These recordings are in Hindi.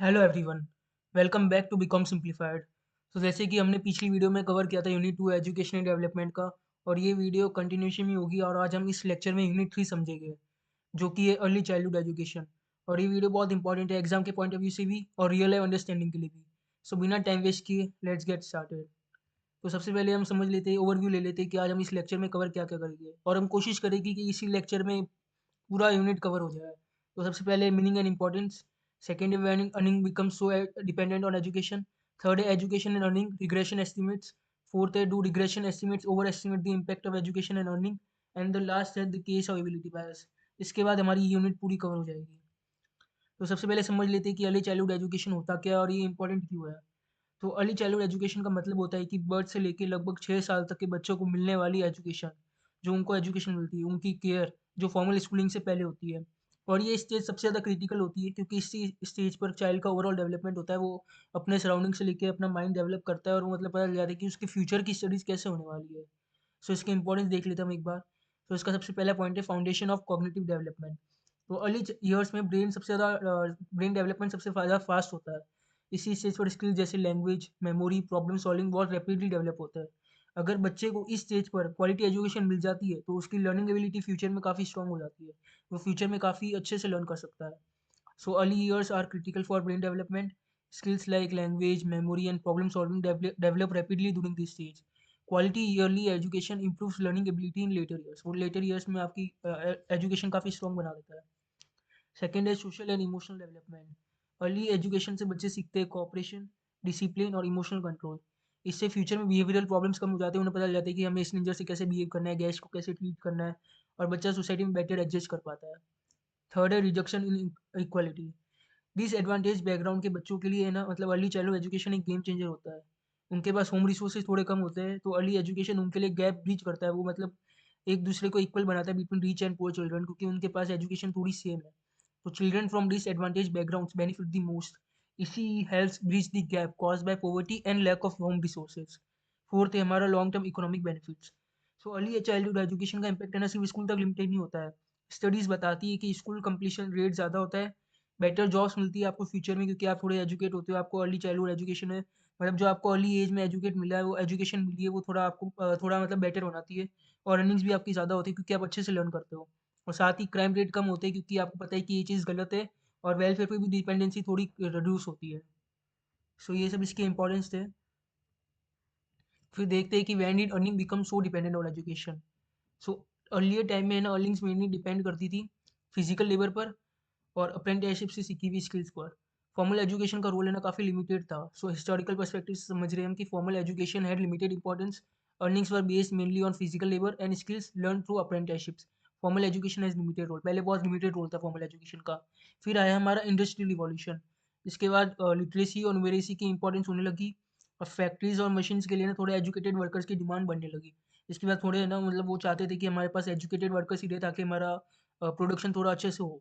Hello everyone, welcome back to BCom simplified. तो जैसे कि हमने पिछली वीडियो में कवर किया था यूनिट 2 एजुकेशन एंड डेवलपमेंट का, और ये वीडियो कंटिन्यूशन में होगी और आज हम इस लेक्चर में यूनिट 3 समझेंगे, जो कि है अर्ली चाइल्डहुड एजुकेशन। और ये वीडियो बहुत इंपॉर्टेंट है एग्जाम के पॉइंट ऑफ व्यू से भी और रियल लाइफ अंडरस्टैंडिंग के लिए भी। सो बिना टाइम वेस्ट किए लेट्स गेट स्टार्टेड। तो सबसे पहले हम समझ लेते हैं, ओवरव्यू ले लेते हैं कि आज हम इस लेक्चर में कवर क्या क्या करेंगे, और हम कोशिश करेंगे कि इसी लेक्चर में पूरा यूनिट कवर हो जाए। तो सबसे पहले मीनिंग एंड इम्पोर्टेंस, सेकेंड है when earning becomes so dependent on education, third है education and earning regression estimates, fourth है do regression estimates over estimate the impact of education and earning, and the last है the case of ability bias. इसके बाद हमारी यूनिट पूरी कवर हो जाएगी। तो सबसे पहले समझ लेते हैं कि अर्ली चाइल्डहुड एजुकेशन होता क्या है और ये इंपॉर्टेंट क्यों है। तो अर्ली चाइल्डहुड एजुकेशन का मतलब होता है कि बर्थ से लेकर लगभग 6 साल तक के बच्चों को मिलने वाली एजुकेशन, जो उनको एजुकेशन मिलती है, उनकी केयर जो फॉर्मल स्कूलिंग से पहले होती है। और ये स्टेज सबसे ज़्यादा क्रिटिकल होती है क्योंकि इसी स्टेज पर चाइल्ड का ओवरऑल डेवलपमेंट होता है। वो अपने सराउंडिंग से लेके अपना माइंड डेवलप करता है और वो मतलब पता चल जाता है कि उसके फ्यूचर की स्टडीज़ कैसे होने वाली है। सो इसके इंपॉर्टेंस देख लेते हैं हम एक बार। तो इसका सबसे पहला पॉइंट है फाउंडेशन ऑफ कॉग्निटिव डेवलपमेंट। तो अर्ली ईयर्स में ब्रेन सबसे ज़्यादा ब्रेन डेवलपमेंट सबसे ज़्यादा फास्ट होता है। इसी स्टेज पर स्किल जैसे लैंग्वेज, मेमोरी, प्रॉब्लम सॉल्विंग बहुत रैपिडली डेवलप होता है। अगर बच्चे को इस स्टेज पर क्वालिटी एजुकेशन मिल जाती है तो उसकी लर्निंग एबिलिटी फ्यूचर में काफ़ी स्ट्रांग हो जाती है। वो फ्यूचर में काफ़ी अच्छे से लर्न कर सकता है। So early years are critical for brain development. Skills like language, memory, and problem solving develop rapidly during this stage. Quality yearly education improves learning ability in later years. वो later years में आपकी एजुकेशन काफ़ी स्ट्रॉन्ग बना देता है। सेकेंड है social and emotional development. Early education से बच्चे सीखते हैं कोऑपरेशन, डिसिप्लिन और इमोशनल कंट्रोल। इससे फ्यूचर में बिहेवियरल प्रॉब्लम्स कम हो जाते हैं। उन्हें पता चल जाता है कि हमें स्ट्रेंजर से कैसे बिहेव करना है, गेस्ट को कैसे ट्रीट करना है, और बच्चा सोसाइटी में बेटर एडजस्ट कर पाता है। थर्ड है reduction in equality. Disadvantage background के बच्चों के लिए है ना, मतलब अर्ली चाइल्डहुड एजुकेशन एक गेम चेंजर होता है। उनके पास होम रिसोर्सेज थोड़े कम होते हैं, तो अर्ली एजुकेशन उनके लिए गैप ब्रिज करता है। वो मतलब एक दूसरे को इक्वल बनाता है between rich and poor children, क्योंकि उनके पास एजुकेशन थोड़ी सेम है। तो children from disadvantage backgrounds benefit the most. इसी helps bridge the gap caused by poverty and lack of home resources. Fourth है हमारा long term economic benefits. So early childhood education का इम्पैक्ट है ना, सिर्फ स्कूल तक लिमिटेड नहीं होता है। स्टडीज बताती है कि स्कूल कंप्लीशन रेट ज़्यादा होता है, बेटर जॉब्स मिलती है आपको फ्यूचर में क्योंकि आप थोड़े एजुकेट होते हो। आपको अर्ली चाइल्डहुड एजुकेशन है, मतलब जो आपको अर्ली एज में एजुकेट मिला है, वो एजुकेशन मिली है, वो थोड़ा आपको थोड़ा मतलब बेटर बनाती है। और अर्निंग्स भी आपकी ज़्यादा होती है क्योंकि आप अच्छे से लर्न करते हो। और साथ ही क्राइम रेट कम होते हैं क्योंकि आपको पता है कि ये चीज़ गलत है, और वेलफेयर पे भी डिपेंडेंसी थोड़ी रिड्यूस होती है। सो ये सब इसके इंपॉर्टेंस थे। फिर देखते हैं कि when did earning become so dependent on education. So earlier time में है ना, अर्निंग्स मेनली डिपेंड करती थी फिजिकल लेबर पर और अप्रेंटिसशिप से सीखी हुई स्किल्स पर। फॉर्मल एजुकेशन का रोल है ना काफ़ी लिमिटेड था। सो हिस्टोरिकल पर्सपेक्टिव से समझ रहे हैं हम कि formal education had limited importance. Earnings were based mainly on physical labour and skills learn through apprenticeships. Formal education has limited role, पहले बहुत लिमिटेड रोल था फॉर्मल एजुकेशन का। फिर आया हमारा इंडस्ट्रियल रिवॉल्यूशन। इसके बाद लिटरेसी और न्यूमेरेसी की इंपॉर्टेंस होने लगी, और फैक्ट्रीज और मशीन्स के लिए ना थोड़े एजुकेटेड वर्कर्स की डिमांड बढ़ने लगी। इसके बाद थोड़े ना मतलब वो चाहते थे कि हमारे पास एजुकेटेड वर्कर्स ही रहे ताकि हमारा प्रोडक्शन थोड़ा अच्छे से हो।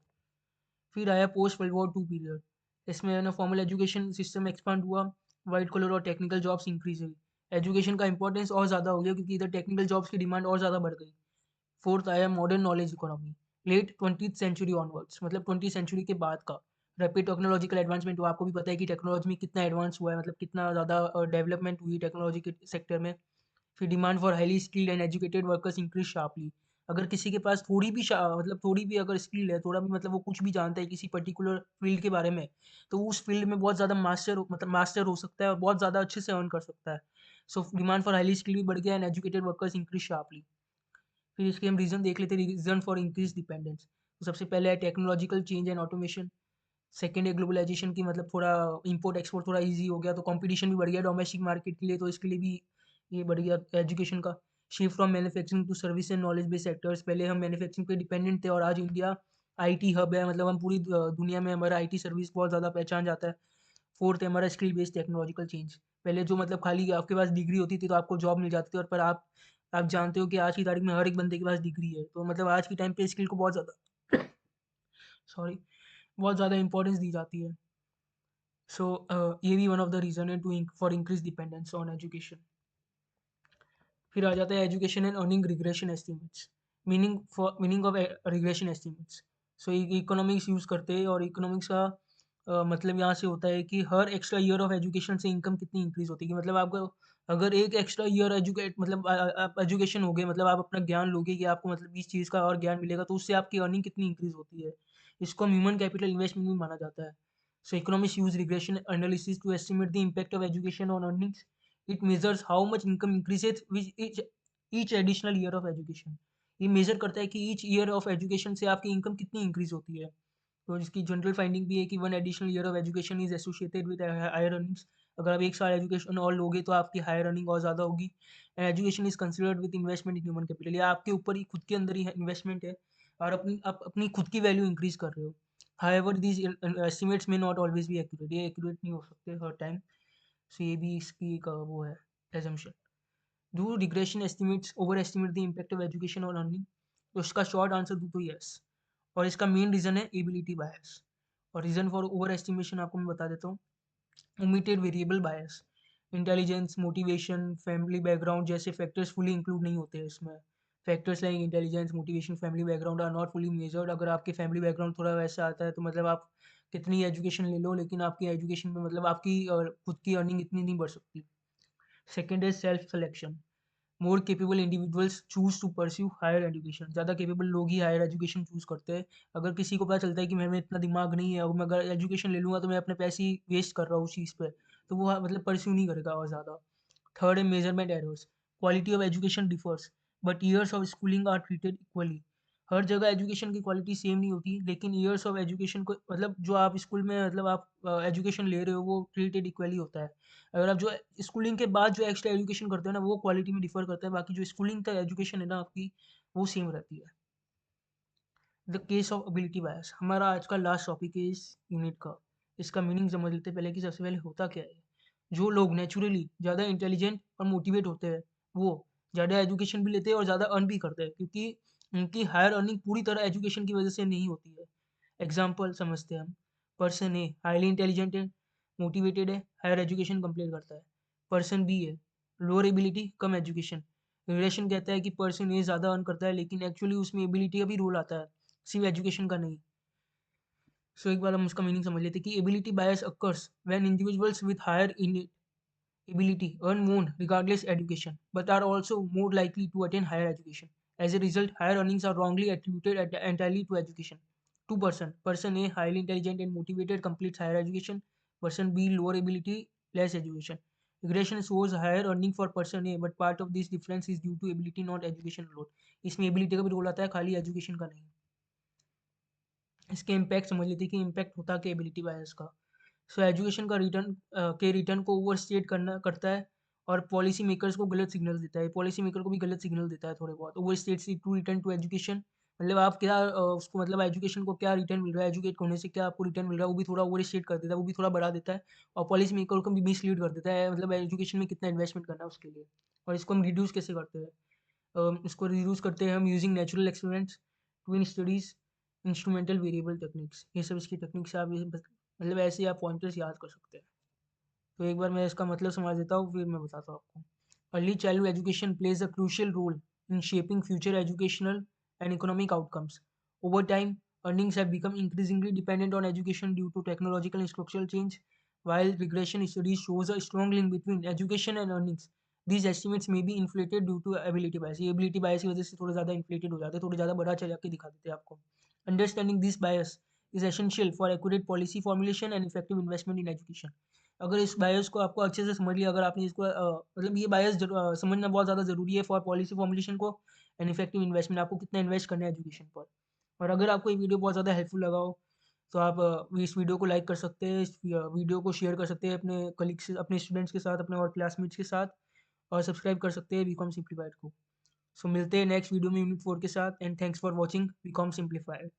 फिर आया post world war two period. इसमें है ना फॉर्मल एजुकेशन सिस्टम एक्सपांड हुआ, वाइट कॉलर और टेक्निकल जॉब्स इंक्रीज हुई। एजुकेशन का इंपॉर्टेंस और ज़्यादा हो गया क्योंकि इधर टेक्निकल जॉब्स की डिमांड और ज़्यादा बढ़ गई। फोर्थ आया modern knowledge economy. Late 20th century onwards, मतलब 20th सेंचुरी के बाद का रैपिड टेक्नोलॉजिकल एडवांसमेंट हुआ। आपको भी पता है कि टेक्नोलॉजी में कितना एडवांस हुआ है, मतलब कितना ज़्यादा डेवलपमेंट हुई टेक्नोलॉजी के सेक्टर में। फिर demand for highly skilled and educated workers increase sharply. अगर किसी के पास थोड़ी भी मतलब थोड़ी भी अगर स्किल है, थोड़ा भी मतलब वो कुछ भी जानता है किसी पर्टिकुलर फील्ड के बारे में, तो वो उस फील्ड में बहुत ज़्यादा मास्टर हो सकता है और बहुत ज़्यादा अच्छे से अर्न कर सकता है। So demand for highly skilled भी बढ़ गया and educated workers increase sharply. फिर इसके हम रीज़न देख लेते हैं, रीज़न फॉर इंक्रीज डिपेंडेंस। तो सबसे पहले है technological change and automation. Second है ग्लोबलाइजेशन की, मतलब थोड़ा इंपोर्ट एक्सपोर्ट थोड़ा इजी हो गया, तो कंपटीशन भी बढ़ गया डोमेस्टिक मार्केट के लिए, तो इसके लिए भी ये बढ़ गया एजुकेशन का। Shift from manufacturing to service and knowledge based sectors. पहले हम मैन्युफैक्चरिंग पे डिपेंडेंट थे और आज इंडिया आईटी हब है, मतलब हम पूरी दुनिया में हमारा आईटी सर्विस बहुत ज़्यादा पहचान जाता है। फोर्थ है हमारा स्किल बेस्ड टेक्नोलॉजिकल चेंज। पहले जो मतलब खाली आपके पास डिग्री होती थी तो आपको जॉब मिल जाती थी, और पर आप जानते हो कि आज की तारीख में हर एक बंदे के पास डिग्री है, तो मतलब आज की टाइम पे स्किल को बहुत ज़्यादा सॉरी बहुत ज़्यादा इंपॉर्टेंस दी जाती है। सो ये भी वन ऑफ द रीज़न है to for increase dependence on education. फिर आ जाता है education and earning regression estimates. Meaning of regression estimates. So economics use करते हैं और इकोनॉमिक्स का मतलब यहाँ से होता है कि हर एक्स्ट्रा ईयर ऑफ एजुकेशन से इनकम कितनी इंक्रीज़ होती है, कि मतलब आपको अगर एक एक्स्ट्रा ईयर मतलब आप एजुकेशन हो गए, मतलब आप अपना ज्ञान लोगे कि आपको मतलब इस चीज़ का और ज्ञान मिलेगा, तो उससे आपकी अर्निंग कितनी इंक्रीज़ होती है। इसको हम ह्यूमन कैपिटल इन्वेस्टमेंट भी माना जाता है। So economist use regression analysis to estimate the impact of education on earnings. It measures how much income increases with each additional year of education. ये मेज़र करता है कि ईच ईयर ऑफ एजुकेशन से आपकी इनकम कितनी इंक्रीज़ होती है। तो इसकी जनरल फाइंडिंग भी है कि one additional year of education is associated with higher earnings. अगर आप एक साल एजुकेशन और लोगे तो आपकी हायर अर्निंग और ज़्यादा होगी। And education is considered with investment in human capital, या आपके ऊपर ही खुद के अंदर ही इन्वेस्टमेंट है और आप अपनी खुद की वैल्यू इंक्रीज कर रहे हो। हाउएवर दीज एस्टिमेट्स में नॉट ऑलवेज बी एक्यूरेट, ये एक्यूरेट नहीं हो सकते हर टाइम। सो ये भी इसकी एक वो है assumption. Do regression estimates over estimate the impact of education और अर्निंग? तो इसका शॉर्ट आंसर दूँ तो यस। और इसका मेन रीज़न है एबिलिटी बायस। और रीज़न फॉर ओवर एस्टिमेशन आपको मैं बता देता हूँ। Omitted variable bias, intelligence, motivation, family background जैसे फैक्टर्स फुली इंक्लूड नहीं होते हैं इसमें। Factors like intelligence, motivation, family background are not fully measured. अगर आपके फैमिली बैकग्राउंड थोड़ा वैसा आता है तो मतलब आप कितनी एजुकेशन ले लो, लेकिन आपकी एजुकेशन में मतलब आपकी खुद की अर्निंग इतनी नहीं बढ़ सकती। Second is self selection. More capable individuals choose to pursue higher education. ज़्यादा केपेबल लोग ही हायर एजुकेशन चूज़ करते हैं। अगर किसी को पता चलता है कि मेरे में इतना दिमाग नहीं है और मैं अगर एजुकेशन ले लूँगा तो मैं अपने पैसे ही वेस्ट कर रहा हूँ उस चीज़ पे, तो वो मतलब परस्यू नहीं करेगा और ज़्यादा। थर्ड है measurement errors. Quality of education differs but years of schooling are treated equally. हर जगह एजुकेशन की क्वालिटी सेम नहीं होती, लेकिन ईयर्स ऑफ एजुकेशन को मतलब जो आप स्कूल में मतलब आप एजुकेशन ले रहे हो वो ट्रीटेड इक्वली होता है। अगर आप जो स्कूलिंग के बाद जो एक्स्ट्रा एजुकेशन करते हो ना वो क्वालिटी में डिफर करता है, बाकी जो स्कूलिंग का एजुकेशन है ना आपकी वो सेम रहती है। द केस ऑफ एबिलिटी बायस, हमारा आज का लास्ट टॉपिक है इस यूनिट का। इसका मीनिंग समझ लेते हैं पहले कि सबसे पहले होता क्या है। जो लोग नेचुरली ज़्यादा इंटेलिजेंट और मोटिवेट होते हैं वो ज़्यादा एजुकेशन भी लेते हैं और ज़्यादा अर्न भी करते हैं, क्योंकि उनकी हायर अर्निंग पूरी तरह एजुकेशन की वजह से नहीं होती है। एग्जाम्पल समझते हैं हम। पर्सन ए हाईली इंटेलिजेंट है, मोटिवेटेड है, हायर एजुकेशन कंप्लीट करता है। पर्सन बी है लोअर एबिलिटी, कम एजुकेशन। रिलेशन कहता है कि पर्सन ए ज़्यादा अर्न करता है, लेकिन एक्चुअली उसमें एबिलिटी का भी रोल आता है, सिर्फ एजुकेशन का नहीं। सो एक बार हम उसका मीनिंग समझ लेते हैं कि ability bias occurs when individuals with higher ability earn more regardless education, but are also more likely to attain higher education. As a result, higher earnings are wrongly attributed entirely to education. Two-person. Person A highly intelligent and motivated completes higher education. Person B lower ability, less education. Regression shows higher earning for person A, but part of this difference is due to ability, not education alone. इसमें ability का भी रोल आता है, खाली education का नहीं। इसके इम्पैक्ट समझ लेते हैं कि इम्पैक्ट होता क्या एबिलिटी बायस का। सो एजुकेशन का रिटर्न के रिटर्न को ओवरस्टेट करता है और पॉलिसी मेकर्स को गलत सिग्नल देता है। पॉलिसी मेकर को भी गलत सिग्नल देता है थोड़े बहुत। Overstate see to return to education, मतलब आप क्या उसको मतलब एजुकेशन को क्या रिटर्न मिल रहा है, एजुकेट होने से क्या आपको रिटर्न मिल रहा है, वो भी थोड़ा ओवरस्टेट कर देता है, वो भी थोड़ा बढ़ा देता है। और पॉलिसी मेकर को भी मिसलीड कर देता है, मतलब एजुकेशन में कितना इन्वेस्टमेंट करना है उसके लिए। और इसको हम रिड्यूस कैसे करते हैं? इसको रिड्यूस करते हैं हम using natural experiments, twin studies, instrumental variable techniques. ये सब इसकी टेक्निक से आप मतलब ऐसे आप पॉइंटर्स याद कर सकते हैं। तो एक बार मैं इसका मतलब समझ देता हूँ फिर मैं बताता हूँ आपको। Early childhood education plays a crucial role in shaping future educational and economic outcomes. Over time earnings have become increasingly dependent on education due to technological and structural change. While regression studies shows a strong link between education and earnings, these estimates may be inflated due to ability bias. ये ability bias की वजह से थोड़े ज़्यादा inflated हो जाते हैं, थोड़े ज़्यादा बढ़ा चढ़ा के दिखा देते हैं आपको। Understanding this bias is essential for accurate policy formulation and effective investment in education. अगर इस बायस को आपको अच्छे से समझ लिया, अगर आपने इसको मतलब ये बायस समझना बहुत ज़्यादा ज़रूरी है फॉर पॉलिसी फॉर्मुलेशन को एंड इफेक्टिव इन्वेस्टमेंट, आपको कितना इन्वेस्ट करना है एजुकेशन पर। और अगर आपको ये वीडियो बहुत ज़्यादा हेल्पफुल लगा हो तो आप इस वीडियो को लाइक कर सकते हैं, इस वीडियो को शेयर कर सकते हैं अपने कलीग्स से, अपने स्टूडेंट्स के साथ, अपने और क्लासमेट्स के साथ, और सब्सक्राइब कर सकते हैं बीकॉम सिंप्लीफाइड को। सो मिलते हैं नेक्स्ट वीडियो में यूनिट 4 के साथ, and thanks for watching BCom simplified.